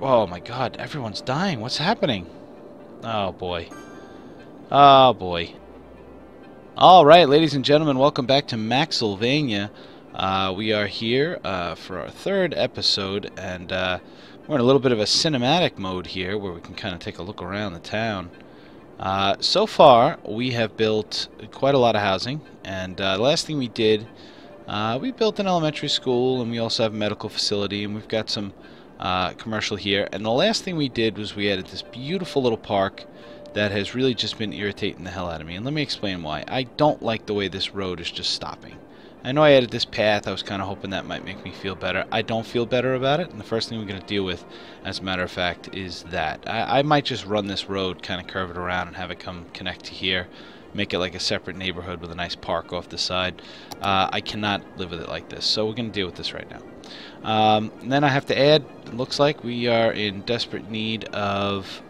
Oh my god, everyone's dying. What's happening? Oh boy. Oh boy. Alright, ladies and gentlemen, welcome back to Macsylvania. We are here for our third episode, and we're in a little bit of a cinematic mode here where we can kind of take a look around the town. So far, we have built quite a lot of housing, and the last thing we did, we built an elementary school, and we also have a medical facility, and we've got some commercial here. And the last thing we did was we added this beautiful little park that has really just been irritating the hell out of me. And let me explain why. I don't like the way this road is just stopping. I know I added this path. I was kind of hoping that might make me feel better. I don't feel better about it. And the first thing we're going to deal with, as a matter of fact, is that. I might just run this road, kind of curve it around and have it come connect to here. Make it like a separate neighborhood with a nice park off the side. I cannot live with it like this. So we're going to deal with this right now. And then I have to add, it looks like we are in desperate need of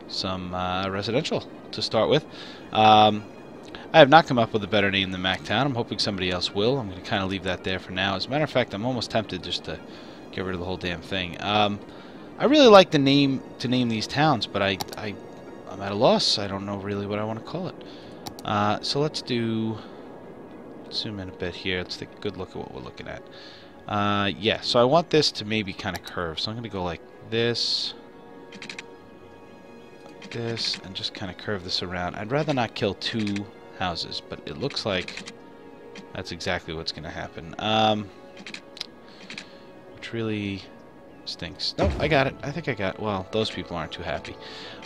some residential to start with. I have not come up with a better name than Mactown. I'm hoping somebody else will. I'm going to kind of leave that there for now. As a matter of fact, I'm almost tempted just to get rid of the whole damn thing. I really like the name to name these towns, but I'm at a loss. I don't know really what I want to call it. So let's zoom in a bit here. Let's take a good look at what we're looking at. Yeah, so I want this to maybe kind of curve. So I'm going to go like this, and just kind of curve this around. I'd rather not kill two houses, but it looks like that's exactly what's going to happen. Which really stinks. Nope, I got it. I think I got it. Well, those people aren't too happy.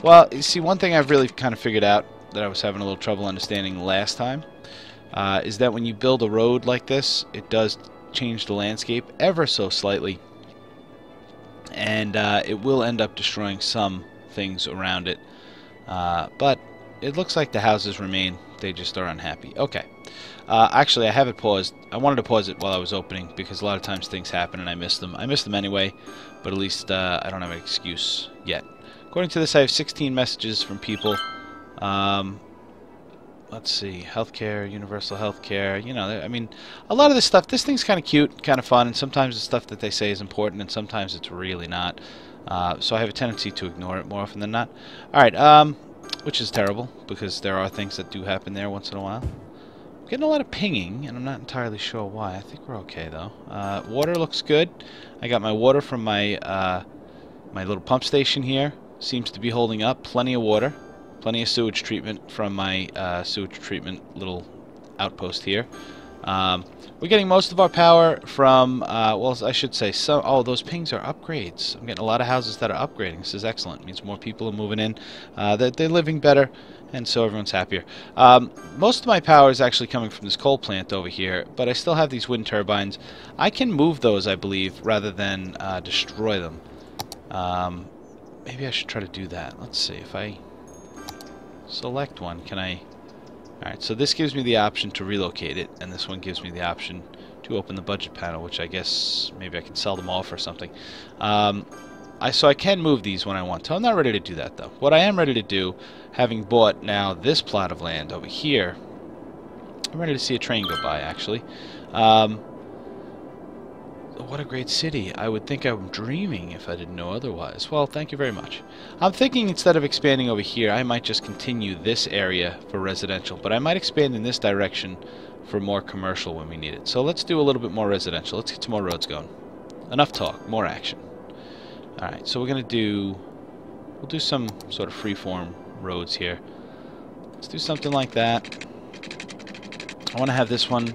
Well, you see, one thing I've really kind of figured out that I was having a little trouble understanding last time is that when you build a road like this, it does change the landscape ever so slightly, and it will end up destroying some things around it, but it looks like the houses remain. They just are unhappy. Okay, actually I have it paused. I wanted to pause it while I was opening because a lot of times things happen and I miss them. I miss them anyway, but at least I don't have an excuse yet. According to this, I have 16 messages from people. Let's see, healthcare, universal healthcare, you know, I mean, a lot of this stuff, this thing's kind of cute, kind of fun, and sometimes the stuff that they say is important, and sometimes it's really not. So I have a tendency to ignore it more often than not. Alright, which is terrible, because there are things that do happen there once in a while. I'm getting a lot of pinging, and I'm not entirely sure why. I think we're okay, though. Water looks good. I got my water from my, my little pump station here. Seems to be holding up. Plenty of water. Plenty of sewage treatment from my sewage treatment little outpost here. We're getting most of our power from, well, I should say, oh, those pings are upgrades. I'm getting a lot of houses that are upgrading. This is excellent. It means more people are moving in. They're living better, and so everyone's happier. Most of my power is actually coming from this coal plant over here, but I still have these wind turbines. I can move those, I believe, rather than destroy them. Maybe I should try to do that. Let's see if I select one. Can I? Alright, so this gives me the option to relocate it, and this one gives me the option to open the budget panel, which I guess maybe I can sell them off or something. So I can move these when I want to. I'm not ready to do that, though. What I am ready to do, having bought now this plot of land over here, I'm ready to see a train go by, actually. What a great city. I would think I'm dreaming if I didn't know otherwise. Well, thank you very much. I'm thinking instead of expanding over here, I might just continue this area for residential, but I might expand in this direction for more commercial when we need it. So let's do a little bit more residential. Let's get some more roads going. Enough talk, more action. Alright, so we're going to do... We'll do some sort of freeform roads here. Let's do something like that. I want to have this one...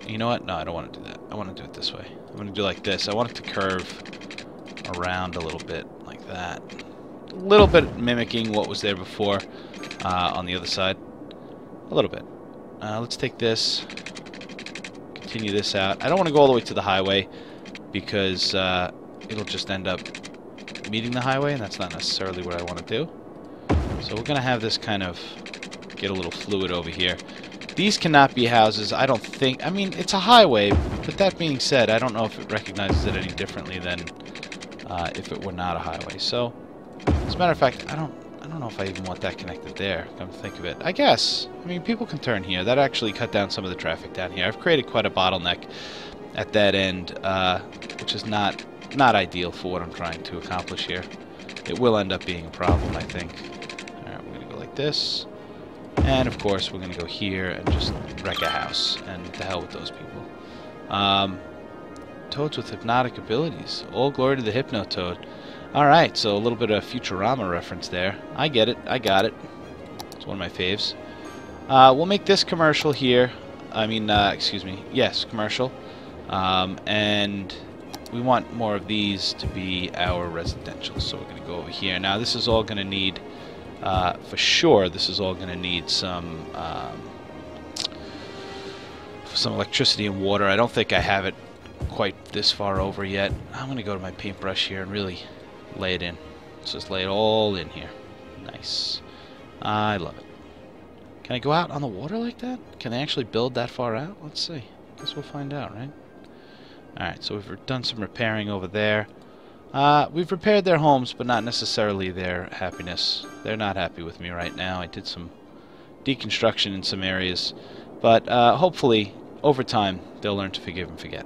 You know what? No, I don't want to do that. I want to do it this way. I'm going to do like this. I want it to curve around a little bit like that. A little bit mimicking what was there before on the other side. A little bit. Let's take this. Continue this out. I don't want to go all the way to the highway because it'll just end up meeting the highway, and that's not necessarily what I want to do. So we're going to have this kind of get a little fluid over here. These cannot be houses, I don't think. I mean, it's a highway, but that being said, I don't know if it recognizes it any differently than if it were not a highway. So, as a matter of fact, I don't know if I even want that connected there, come to think of it. I guess. I mean, people can turn here. That actually cut down some of the traffic down here. I've created quite a bottleneck at that end, which is not not ideal for what I'm trying to accomplish here. It will end up being a problem, I think. Alright, we're going to go like this. And, of course, we're going to go here and just wreck a house. And to hell with those people. Toads with hypnotic abilities. All glory to the Hypno-Toad. Alright, so a little bit of Futurama reference there. I get it. I got it. It's one of my faves. We'll make this commercial here. I mean, excuse me. Yes, commercial. And we want more of these to be our residential. So we're going to go over here. Now, this is all going to need, for sure, this is all going to need some electricity and water. I don't think I have it quite this far over yet. I'm going to go to my paintbrush here and really lay it in. Let's just lay it all in here. Nice. I love it. Can I go out on the water like that? Can they actually build that far out? Let's see. Guess we'll find out, right? Alright, so we've done some repairing over there. We've repaired their homes, but not necessarily their happiness. They're not happy with me right now. I did some deconstruction in some areas. But hopefully, over time, they'll learn to forgive and forget.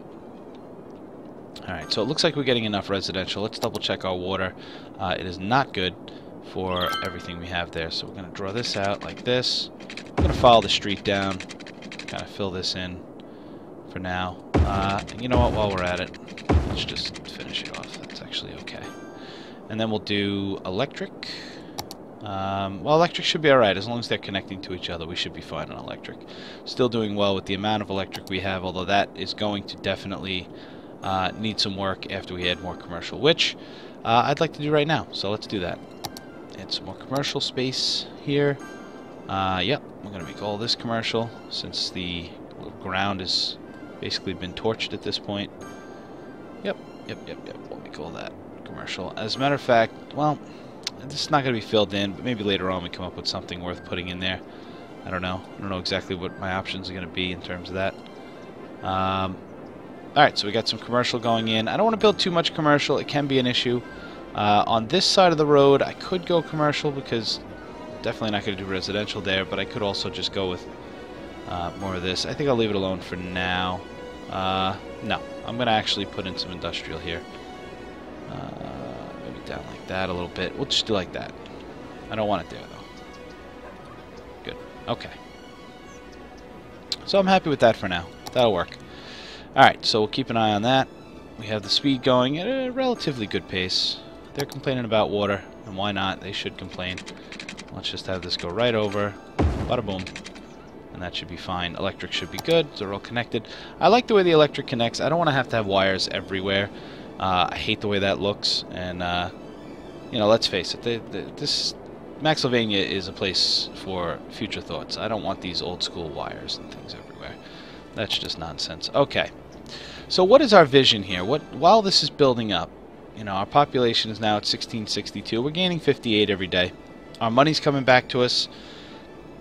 Alright, so it looks like we're getting enough residential. Let's double check our water. It is not good for everything we have there. So we're going to draw this out like this. I'm going to follow the street down. Kind of fill this in for now. You know what, while we're at it, let's just finish it off. That's actually okay. And then we'll do electric. Well, electric should be alright. As long as they're connecting to each other, we should be fine on electric. Still doing well with the amount of electric we have, although that is going to definitely need some work after we add more commercial, which I'd like to do right now. So let's do that. Add some more commercial space here. Yep, we're going to make all this commercial since the ground has basically been torched at this point. Yep. We'll make all that commercial. As a matter of fact, well, this is not going to be filled in, but maybe later on we come up with something worth putting in there. I don't know. I don't know exactly what my options are going to be in terms of that. Alright, so we got some commercial going in. I don't want to build too much commercial. It can be an issue. On this side of the road, I could go commercial because definitely not going to do residential there, but I could also just go with more of this. I think I'll leave it alone for now. No, I'm going to actually put in some industrial here. Maybe down like that a little bit. We'll just do like that. I don't want it there, though. Good. Okay. So I'm happy with that for now. That'll work. Alright, so we'll keep an eye on that. We have the speed going at a relatively good pace. They're complaining about water, and why not? They should complain. Let's just have this go right over. Bada boom. And that should be fine. Electric should be good. They're all connected. I like the way the electric connects. I don't want to have wires everywhere. I hate the way that looks. And, you know, let's face it. This Macsylvania is a place for future thoughts. I don't want these old school wires and things everywhere. That's just nonsense. Okay. So what is our vision here? While this is building up, you know, our population is now at 1662. We're gaining 58 every day. Our money's coming back to us.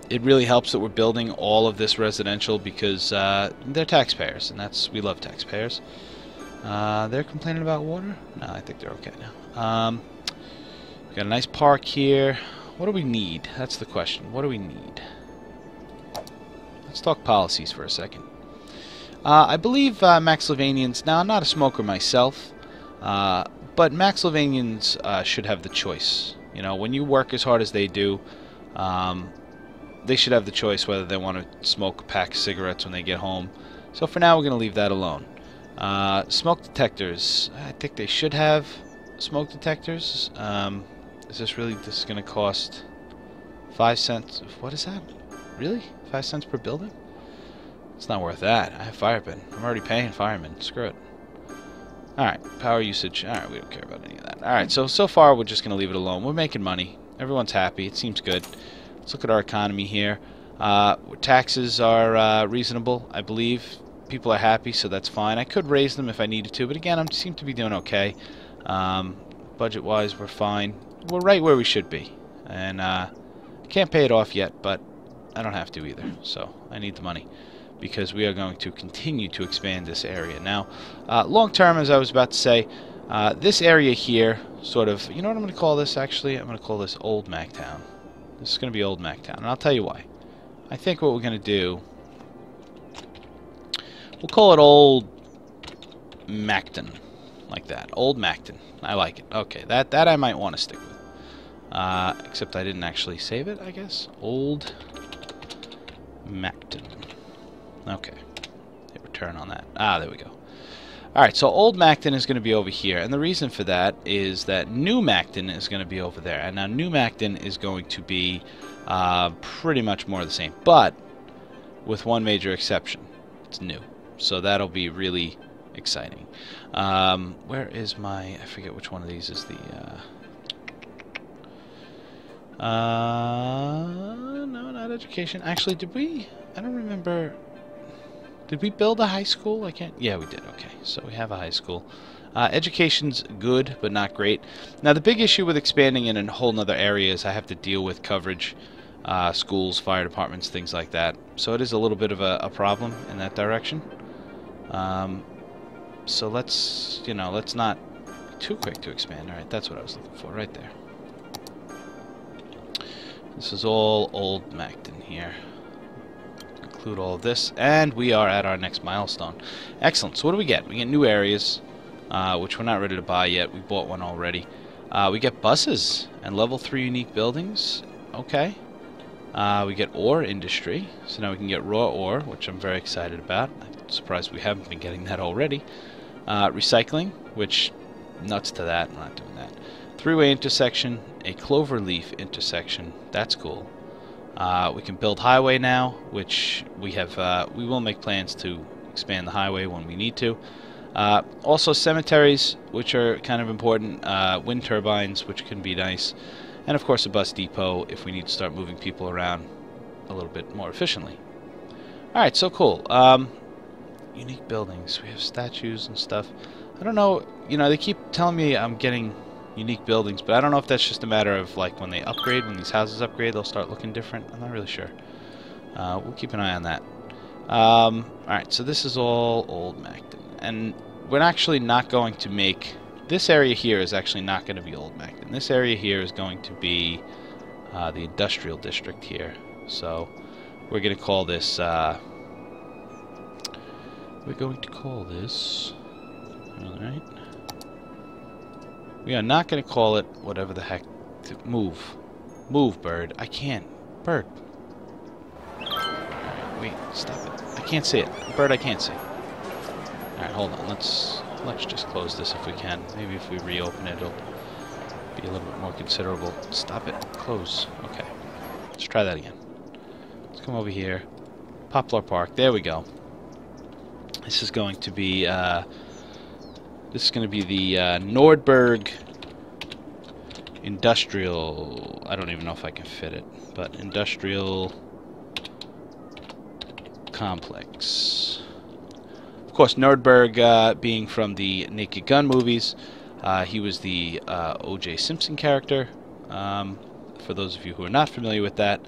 It really helps that we're building all of this residential because they're taxpayers, and we love taxpayers. They're complaining about water? No, I think they're okay now. We've got a nice park here. What do we need? That's the question. What do we need? Let's talk policies for a second. I believe Macsylvanians, now I'm not a smoker myself, but Macsylvanians should have the choice. You know, when you work as hard as they do, they should have the choice whether they want to smoke a pack of cigarettes when they get home. So for now, we're going to leave that alone. Smoke detectors. I think they should have smoke detectors. Is this going to cost 5 cents? What is that? Really? 5 cents per building? It's not worth that. I have firemen. I'm already paying firemen. Screw it. Alright, power usage. Alright, we don't care about any of that. Alright, so far we're just going to leave it alone. We're making money. Everyone's happy. It seems good. Let's look at our economy here. Taxes are reasonable, I believe. People are happy, so that's fine. I could raise them if I needed to, but again, I seem to be doing okay. Budget-wise, we're fine. We're right where we should be. And can't pay it off yet, but I don't have to either. So I need the money because we are going to continue to expand this area. Now, long-term, as I was about to say, this area here, sort of, you know what I'm going to call this, actually? I'm going to call this Old Mactown. This is going to be Old Mactown, and I'll tell you why. I think what we're going to do, we'll call it Old Macton, like that. Old Macton. I like it. Okay, that I might want to stick with. Except I didn't actually save it, I guess. Old Macton. Okay. Hit return on that. Ah, there we go. Alright, so Old Macton is going to be over here, and the reason for that is that New Macton is going to be over there. And now New Macton is going to be pretty much more of the same, but with one major exception. It's new. So that'll be really exciting. Where is my... I forget which one of these is the... no, not education. Actually, did we... I don't remember... Did we build a high school? I can't... Yeah, we did. Okay, so we have a high school. Education's good, but not great. Now, the big issue with expanding in a whole nother area is I have to deal with coverage, schools, fire departments, things like that. So it is a little bit of a problem in that direction. So let's, you know, let's not be too quick to expand. All right, that's what I was looking for right there. This is all Old Macton here. Include all of this, and we are at our next milestone. Excellent. So what do we get? We get new areas, which we're not ready to buy yet. We bought one already. We get buses and level 3 unique buildings. Okay. We get ore industry, so now we can get raw ore, which I'm very excited about. I'm surprised we haven't been getting that already. Recycling, which nuts to that. I'm not doing that. Three-way intersection, a cloverleaf intersection. That's cool. We can build highway now, which we have. We will make plans to expand the highway when we need to. Also cemeteries, which are kind of important. Wind turbines, which can be nice. And of course a bus depot if we need to start moving people around a little bit more efficiently. Alright, so cool. Unique buildings. We have statues and stuff. I don't know, you know, they keep telling me I'm getting unique buildings, but I don't know if that's just a matter of like when they upgrade, when these houses upgrade, they'll start looking different. I'm not really sure. We'll keep an eye on that. Alright, so this is all Old Macton. And we're actually not going to make... This area here is actually not going to be Old Macton. This area here is going to be the industrial district here. So we're going to call this... Alright. We are not going to call it whatever the heck. Move. Move, bird. I can't. Bird. Right, wait, stop it. I can't see it. Bird, I can't see. Alright, hold on. Let's just close this if we can. Maybe if we reopen it, it'll be a little bit more considerable. Stop it. Close. Okay. Let's try that again. Let's come over here. Poplar Park. There we go. This is going to be... This is going to be the Nordberg Industrial... I don't even know if I can fit it, but Industrial Complex. Of course, Nordberg being from the Naked Gun movies. He was the O.J. Simpson character, for those of you who are not familiar with that.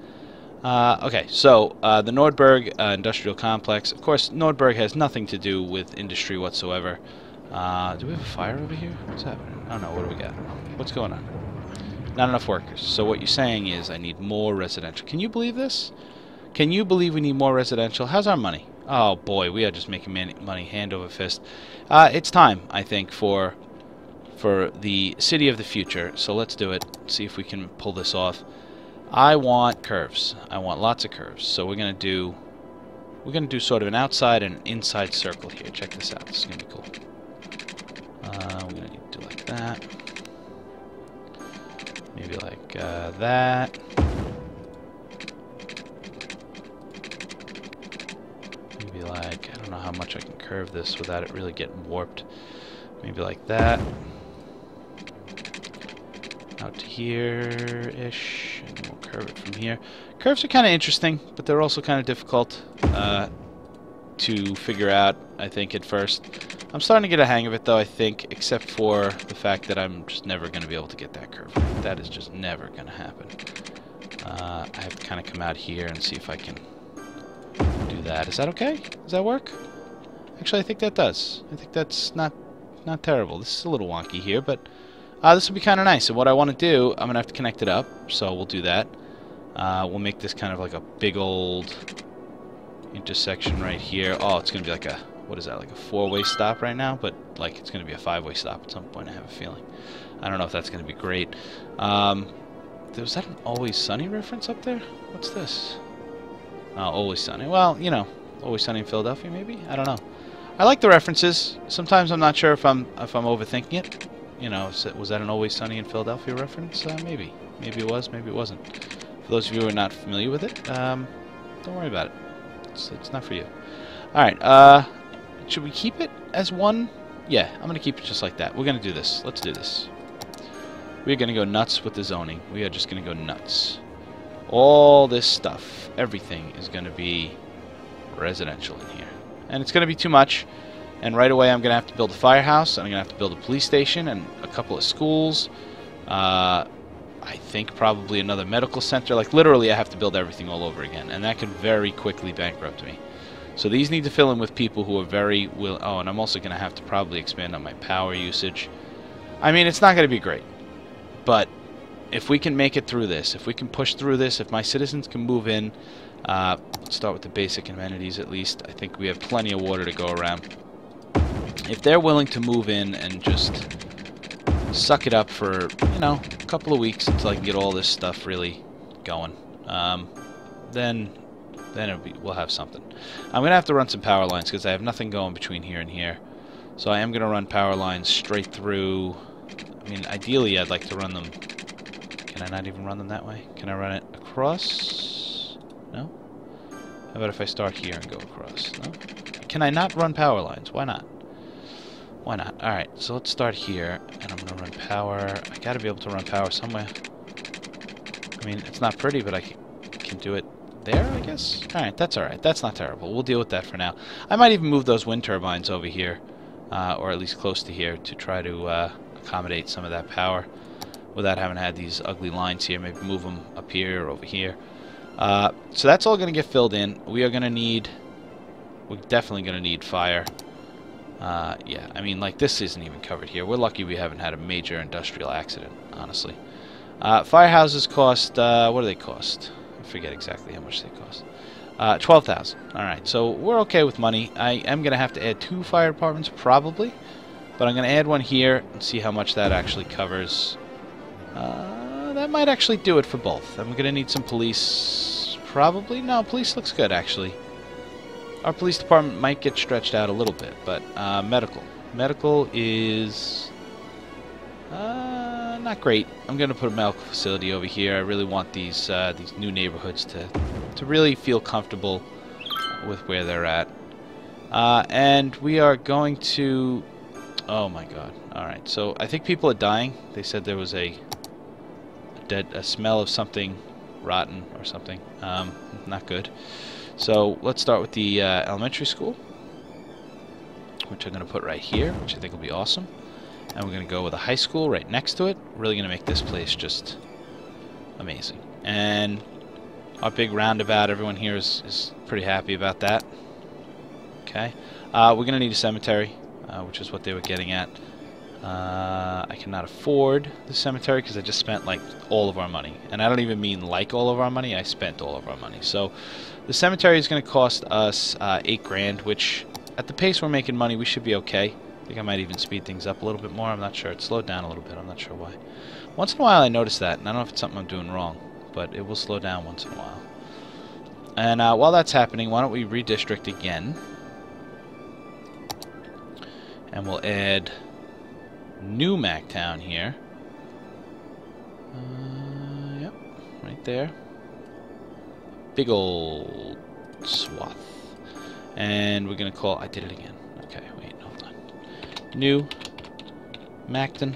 Okay, so the Nordberg Industrial Complex. Of course, Nordberg has nothing to do with industry whatsoever. Do we have a fire over here? What's happening? I don't know. What do we got? What's going on? Not enough workers. So what you're saying is I need more residential. Can you believe this? Can you believe we need more residential? How's our money? Oh boy, we are just making money hand over fist. It's time, I think, for the city of the future. So let's do it. See if we can pull this off. I want curves. I want lots of curves. So we're gonna do sort of an outside and an inside circle here. Check this out. This is gonna be cool. We're gonna need to do like that. Maybe like that. Maybe like, I don't know how much I can curve this without it really getting warped. Maybe like that. Out to here-ish, and we'll curve it from here. Curves are kind of interesting, but they're also kind of difficult to figure out, I think, at first. I'm starting to get a hang of it, though, I think, except for the fact that I'm just never going to be able to get that curve. That is just never going to happen. I have to kind of come out here and see if I can do that. Is that okay? Does that work? Actually, I think that does. I think that's not terrible. This is a little wonky here, but this will be kind of nice. And what I want to do, I'm going to have to connect it up, so we'll do that. We'll make this kind of like a big old intersection right here. Oh, it's going to be like a what is that, like a 4-way stop right now? But like it's going to be a 5-way stop at some point, I have a feeling. I don't know if that's going to be great. Was that an Always Sunny reference up there? What's this? Oh, Always Sunny. Well, you know, Always Sunny in Philadelphia, maybe? I don't know. I like the references. Sometimes I'm not sure if I'm overthinking it. You know, was that an Always Sunny in Philadelphia reference? Maybe. Maybe it was, maybe it wasn't. For those of you who are not familiar with it, don't worry about it. It's not for you. Alright, should we keep it as one? Yeah, I'm going to keep it just like that. We're going to do this. Let's do this. We're going to go nuts with the zoning. We are just going to go nuts. All this stuff, everything is going to be residential in here. And it's going to be too much. And right away I'm going to have to build a firehouse. And I'm going to have to build a police station and a couple of schools. I think probably another medical center. Like literally I have to build everything all over again. And that can very quickly bankrupt me. So these need to fill in with people who are very willing. Oh, and I'm also going to have to probably expand on my power usage. I mean, it's not going to be great. But if we can make it through this, if we can push through this, if my citizens can move in, let's start with the basic amenities at least. I think we have plenty of water to go around. If they're willing to move in and just suck it up for, you know, a couple of weeks until I can get all this stuff really going, then we'll have something. I'm going to have to run some power lines because I have nothing going between here and here. So I am going to run power lines straight through. I mean, ideally I'd like to run them. Can I not even run them that way? Can I run it across? No? How about if I start here and go across? No? Can I not run power lines? Why not? Why not? Alright, so let's start here, and I'm going to run power. I got to be able to run power somewhere. I mean, it's not pretty, but I can do it there, I guess? Alright, that's alright. That's not terrible. We'll deal with that for now. I might even move those wind turbines over here, or at least close to here, to try to accommodate some of that power without having had these ugly lines here. Maybe move them up here or over here. So that's all going to get filled in. We're definitely going to need fire. Yeah, I mean, like, this isn't even covered here. We're lucky we haven't had a major industrial accident, honestly. Firehouses cost, what do they cost? I forget exactly how much they cost. 12,000. Alright, so we're okay with money. I am going to have to add 2 fire departments, probably. But I'm going to add one here and see how much that actually covers. That might actually do it for both. I'm going to need some police. Probably. No, police looks good, actually. Our police department might get stretched out a little bit, but medical. Medical is not great. I'm going to put a medical facility over here. I really want these new neighborhoods to really feel comfortable with where they're at. And we are going to... Oh my god. Alright, so I think people are dying. They said there was a smell of something rotten or something. Not good. So let's start with the elementary school, which I'm going to put right here, which I think will be awesome. And we're going to go with a high school right next to it. Really going to make this place just amazing. And our big roundabout, everyone here is pretty happy about that. Okay. We're going to need a cemetery, which is what they were getting at. I cannot afford the cemetery because I just spent like all of our money. And I don't even mean like all of our money, I spent all of our money. So the cemetery is going to cost us 8 grand, which at the pace we're making money, we should be okay. I think I might even speed things up a little bit more. I'm not sure. It slowed down a little bit. I'm not sure why. Once in a while I notice that, and I don't know if it's something I'm doing wrong, but it will slow down once in a while. And while that's happening, why don't we redistrict again? And we'll add New Mactown here. Yep, right there. Big old swath. And we're going to call... I did it again. Okay, wait, hold on. New Macton.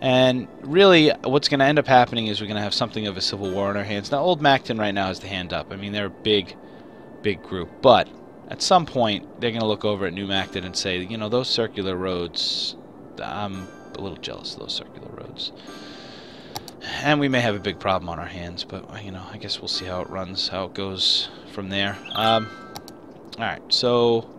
And really, what's going to end up happening is we're going to have something of a civil war on our hands. Now, Old Macton right now has the hand up. I mean, they're a big, big group. But at some point, they're going to look over at New Macton and say, you know, those circular roads, I'm a little jealous of those circular roads. And we may have a big problem on our hands, but, you know, I guess we'll see how it runs, how it goes from there. Alright, so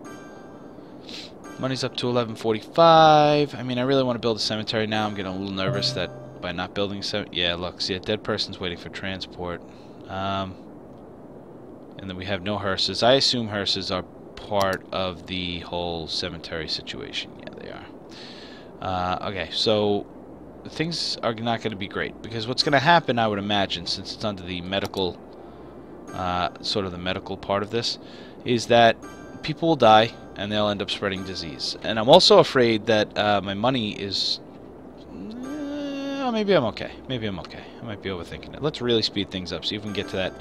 money's up to 1145. I mean, I really want to build a cemetery now. I'm getting a little nervous that by not building yeah, look, see, a dead person's waiting for transport. And then we have no hearses. I assume hearses are part of the whole cemetery situation. Yeah, they are. Okay, so things are not going to be great, because what's going to happen, I would imagine, since it's under the medical, sort of the medical part of this, is that people will die and they'll end up spreading disease. And I'm also afraid that my money is... oh, maybe I'm okay. Maybe I'm okay. I might be overthinking it. Let's really speed things up, see if we can get to that,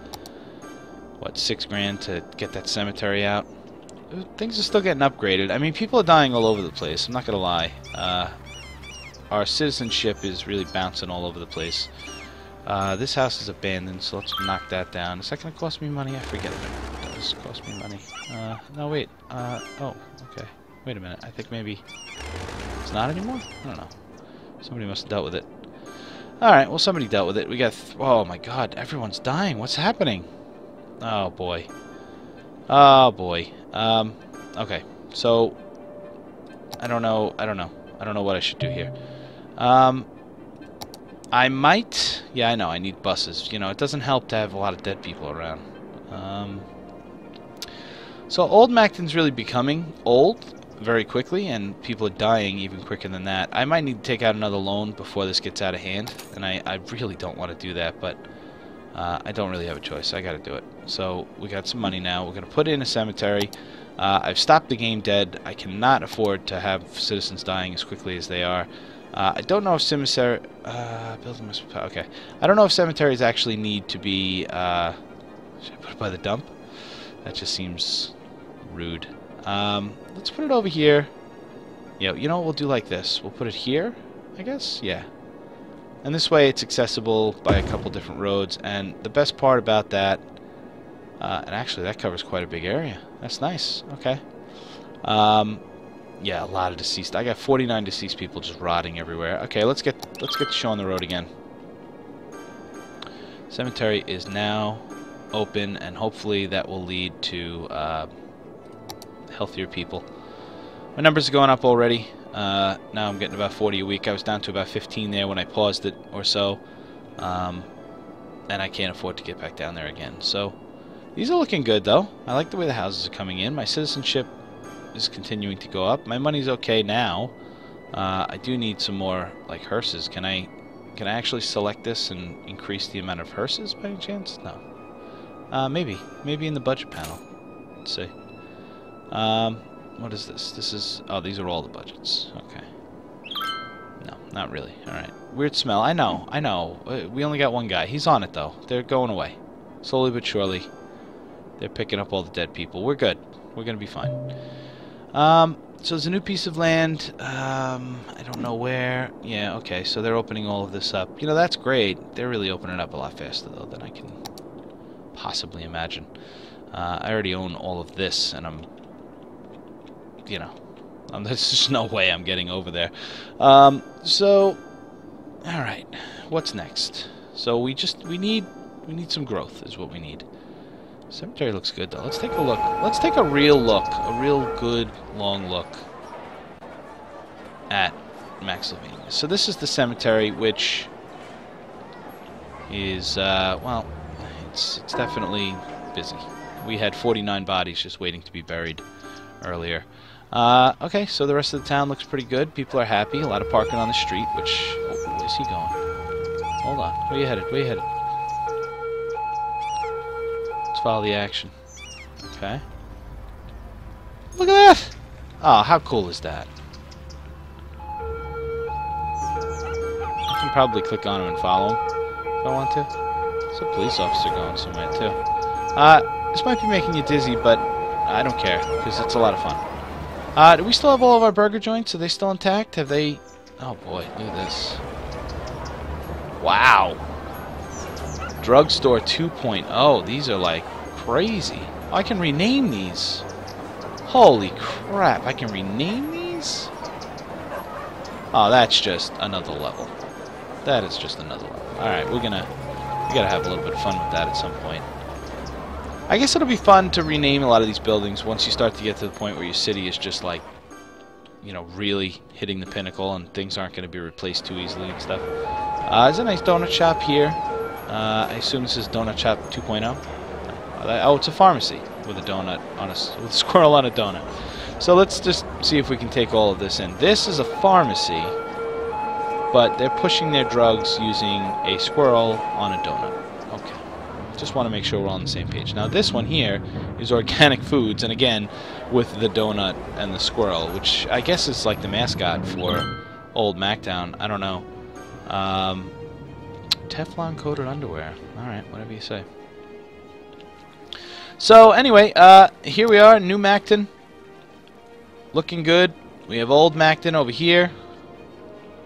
what, 6 grand to get that cemetery out. Things are still getting upgraded. I mean, people are dying all over the place, I'm not going to lie. Our citizenship is really bouncing all over the place. This house is abandoned, so let's knock that down. Is that going to cost me money? I forget it. It does cost me money. No, wait. Oh, okay. Wait a minute. I think maybe it's not anymore? I don't know. Somebody must have dealt with it. Alright, well, somebody dealt with it. We got... oh, my God. Everyone's dying. What's happening? Oh, boy. Oh, boy. Okay. So, I don't know. I don't know what I should do here. I might... yeah, I know, I need buses. You know, it doesn't help to have a lot of dead people around. So Old Macton's really becoming old very quickly, and people are dying even quicker than that. I might need to take out another loan before this gets out of hand, and I really don't want to do that, but I don't really have a choice. I gotta do it. So we got some money now. We're gonna put in a cemetery. I've stopped the game dead. I cannot afford to have citizens dying as quickly as they are. I don't know if cemetery... building must be... okay. I don't know if cemeteries actually need to be... should I put it by the dump? That just seems rude. Let's put it over here. Yeah, you know what we'll do like this? We'll put it here, I guess? Yeah. And this way it's accessible by a couple different roads. And the best part about that... and actually that covers quite a big area. That's nice. Okay. Yeah, a lot of deceased. I got 49 deceased people just rotting everywhere. Okay, let's get the show on the road again. Cemetery is now open, and hopefully that will lead to healthier people. My numbers are going up already. Now I'm getting about 40 a week. I was down to about 15 there when I paused it or so, and I can't afford to get back down there again. So these are looking good, though. I like the way the houses are coming in. My citizenship is continuing to go up. My money's okay now. I do need some more, like, hearses. Can I actually select this and increase the amount of hearses by any chance? No. Maybe in the budget panel. Let's see. What is this? This is... oh, these are all the budgets. Okay. No, not really. Alright. Weird smell. I know. We only got one guy. He's on it, though. They're going away. Slowly but surely. They're picking up all the dead people. We're good. We're gonna be fine. So there's a new piece of land. I don't know where. Yeah, okay, so they're opening all of this up. You know, that's great. They're really opening it up a lot faster, though, than I can possibly imagine. I already own all of this, and I'm... you know, there's just no way I'm getting over there. So... alright, what's next? So we need some growth, is what we need. Cemetery looks good, though. Let's take a look. Let's take a real look. A real good, long look at Macsylvania. So this is the cemetery, which is, well, it's definitely busy. We had 49 bodies just waiting to be buried earlier. Okay, so the rest of the town looks pretty good. People are happy. A lot of parking on the street, which... oh, where's he going? Hold on. Where you headed? Where you headed? Follow the action. Okay. Look at that! Oh, how cool is that? I can probably click on him and follow him if I want to. There's a police officer going somewhere too. This might be making you dizzy, but I don't care because it's a lot of fun. Do we still have all of our burger joints? Are they still intact? Have they... oh boy, look at this. Wow. Drugstore 2.0. These are like crazy. Oh, I can rename these. Holy crap, I can rename these? Oh, that's just another level. That is just another level. Alright, we gotta have a little bit of fun with that at some point. I guess it'll be fun to rename a lot of these buildings once you start to get to the point where your city is just like, you know, really hitting the pinnacle and things aren't going to be replaced too easily and stuff. There's a nice donut shop here. I assume this is Donut Shop 2.0. Oh, it's a pharmacy. with a donut on with a squirrel on a donut. So let's just see if we can take all of this in. This is a pharmacy, but they're pushing their drugs using a squirrel on a donut. Okay. Just want to make sure we're all on the same page. Now this one here is organic foods, and again with the donut and the squirrel, which I guess is like the mascot for Old Mactown. I don't know. Teflon coated underwear. Alright, whatever you say. So anyway, here we are, New Macton. Looking good. We have Old Macton over here.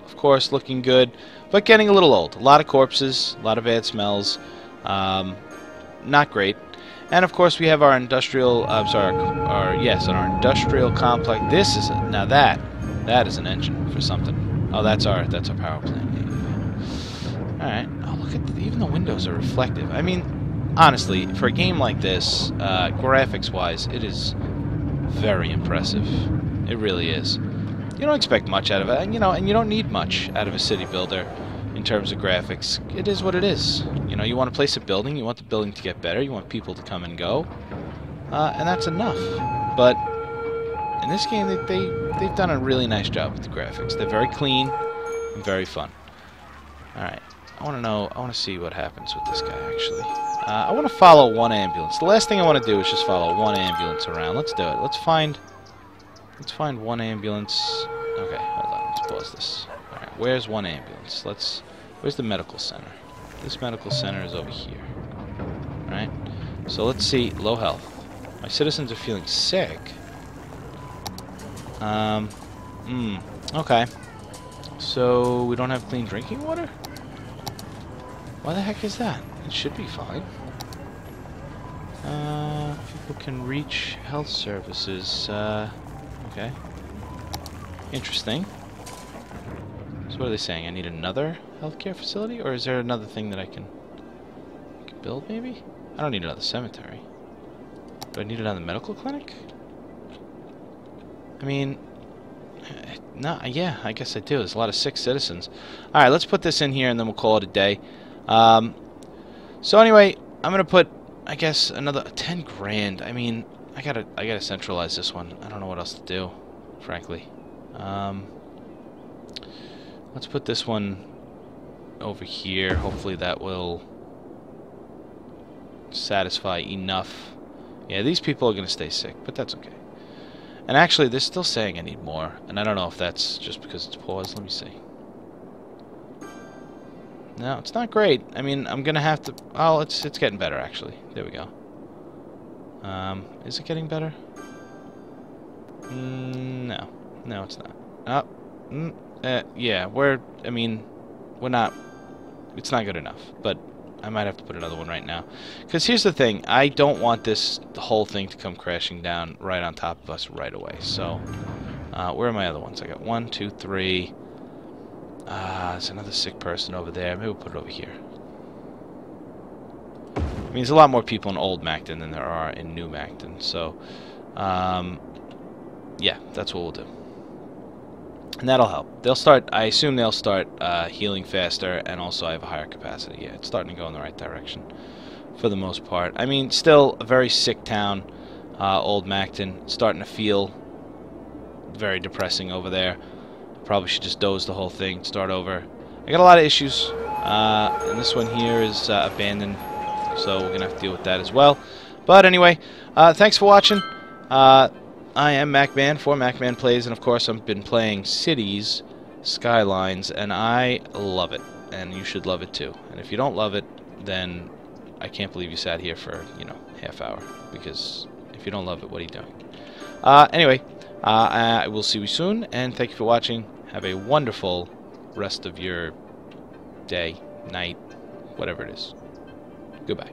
Of course, looking good, but getting a little old. A lot of corpses, a lot of bad smells. Not great. And of course, we have our industrial. Our industrial complex. This is now that is an engine for something. Oh, that's our power plant. All right. Oh, look at even the windows are reflective. I mean, honestly, for a game like this, graphics-wise, it is very impressive. It really is. You don't expect much out of it, and you don't need much out of a city builder in terms of graphics. It is what it is. You know, you want to place a building, you want the building to get better, you want people to come and go, and that's enough. But in this game, they've done a really nice job with the graphics. They're very clean and very fun. All right, I want to see what happens with this guy actually. I want to follow one ambulance. The last thing I want to do is just follow one ambulance around. Let's do it. Let's find one ambulance. Okay, hold on. Let's pause this. All right, where's one ambulance? Where's the medical center? This medical center is over here. All right. So let's see. Low health. My citizens are feeling sick. Okay. So we don't have clean drinking water? Why the heck is that? It should be fine. People can reach health services. Okay. Interesting. So what are they saying? I need another healthcare facility? Or is there another thing that I can build, maybe? I don't need another cemetery. Do I need another medical clinic? I mean... No, yeah, I guess I do. There's a lot of sick citizens. Alright, let's put this in here and then we'll call it a day. So anyway, I'm gonna put, I guess, another 10 grand. I mean, I gotta centralize this one. I don't know what else to do, frankly. Let's put this one over here. Hopefully that will satisfy enough. Yeah, these people are gonna stay sick, but that's okay. And actually, they're still saying I need more, and I don't know if that's just because it's paused. Let me see. No, it's not great. I mean, I'm gonna have to... Oh, it's getting better, actually. There we go. Is it getting better? No. No, it's not. Oh, yeah, I mean, we're not... It's not good enough, but I might have to put another one right now. Because here's the thing. I don't want the whole thing to come crashing down right on top of us right away. So, where are my other ones? I got 1, 2, 3... there's another sick person over there. Maybe we'll put it over here. I mean, there's a lot more people in Old Macton than there are in New Macton. So, yeah, that's what we'll do. And that'll help. They'll start, I assume they'll start healing faster, and also I have a higher capacity. Yeah, it's starting to go in the right direction for the most part. I mean, still a very sick town, Old Macton. Starting to feel very depressing over there. Probably should just doze the whole thing, start over. I got a lot of issues, and this one here is abandoned, so we're going to have to deal with that as well. But anyway, thanks for watching. I am MacMan for MacMan Plays, and of course I've been playing Cities, Skylines, and I love it, and you should love it too. And if you don't love it, then I can't believe you sat here for, half hour, because if you don't love it, what are you doing? Anyway, I will see you soon, and thank you for watching. Have a wonderful rest of your day, night, whatever it is. Goodbye.